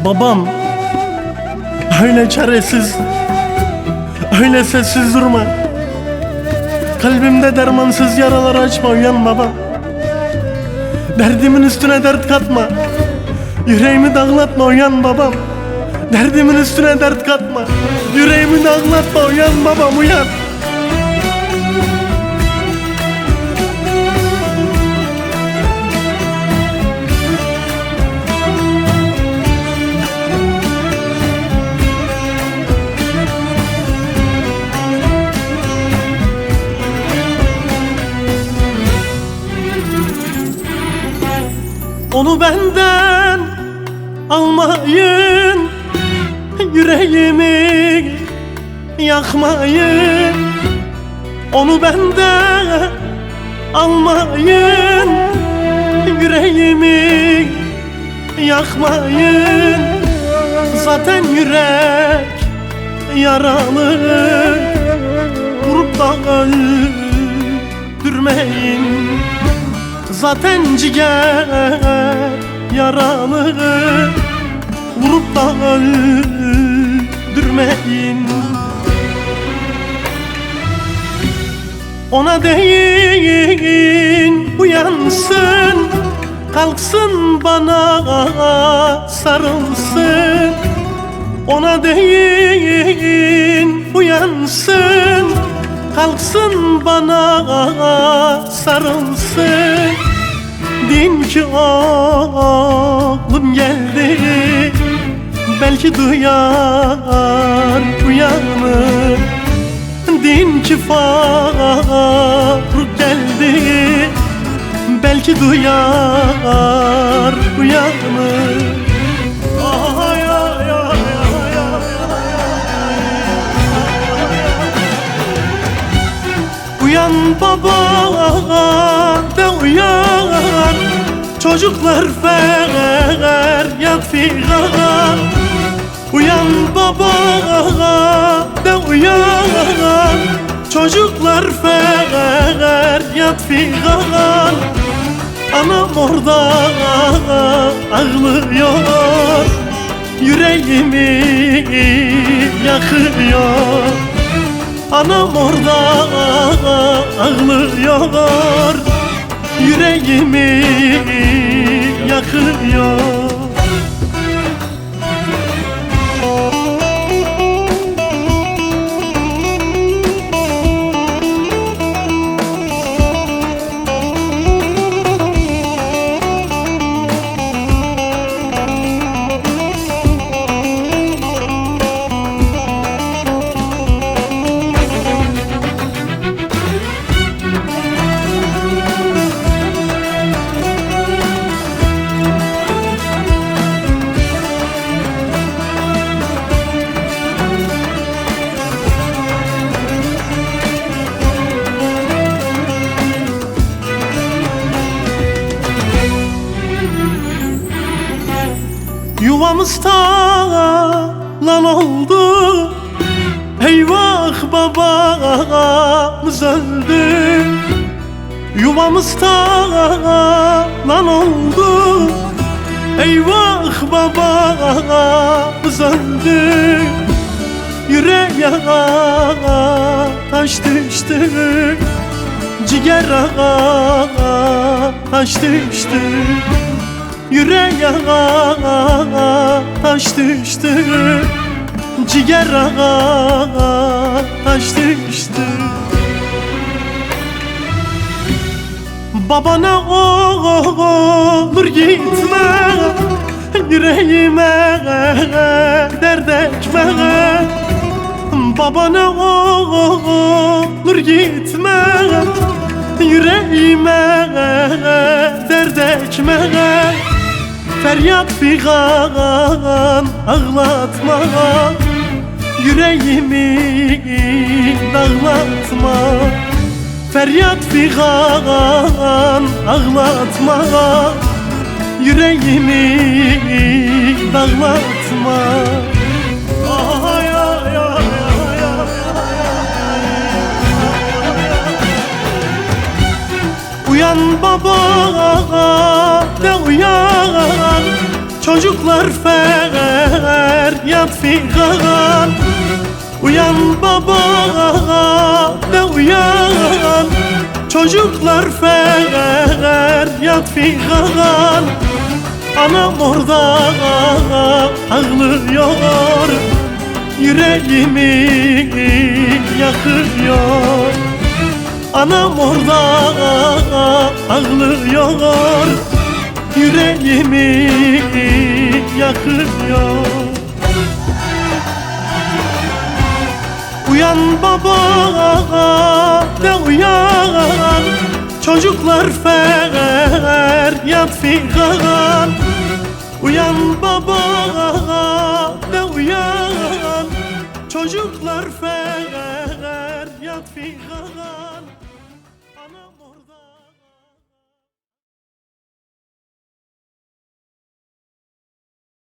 Babam, öyle çaresiz, öyle sessiz durma. Kalbimde dermansız yaralar açma, uyan babam. Derdimin üstüne dert katma, yüreğimi dağlatma, uyan babam. Derdimin üstüne dert katma, yüreğimi dağlatma, uyan babam, uyan. Onu benden almayın, yüreğimi yakmayın. Onu benden almayın, yüreğimi yakmayın. Zaten yürek yaralı, vurup da öldürmeyin. Zaten ciğer yaralı, vurup da öldürmeyin. Ona deyin uyansın, kalksın bana sarılsın. Ona deyin uyansın, kalksın bana sarılsın. Deyin ki oğlum geldi, belki duyar uyanır. Deyin ki Faruk geldi, belki duyar uyanır. Ay, ay, ay, ay, ay, uyan baba de uyan, çocuklar feryat figan. Uyan baba de uyan, çocuklar feryat figan. Anam orada ağlıyor, yüreğimi yakıyor. Anam orada ağlıyor, yüreğimi yakıyor. Yuvamız talan oldu, eyvah babamız öldü. Yuvamız talan oldu, eyvah babamız öldü. Yüreğe taş düştü, ciğere taş düştü. Yüreğe taş düştü, ciğere taş düştü. Babana olur gitme, yüreğime dert ekme. Babana olur gitme, yüreğime dert ekme. Feryat figan ağlatma, yüreğimi dağlatma. Feryat figan ağlatma, yüreğimi dağlatma. Ay, ay, ay, ay, ay. Uyan baba de uyan, çocuklar feryat figan. Uyan baba de uyan, çocuklar feryat figan. Anam orada ağlıyor, yüreğimi yakıyor. Anam orada ağlıyor, yüreğimi yakıyor. Uyan baba de uyan, çocuklar feryat figan. Uyan baba de uyan, çocuklar feryat figan. Anam orada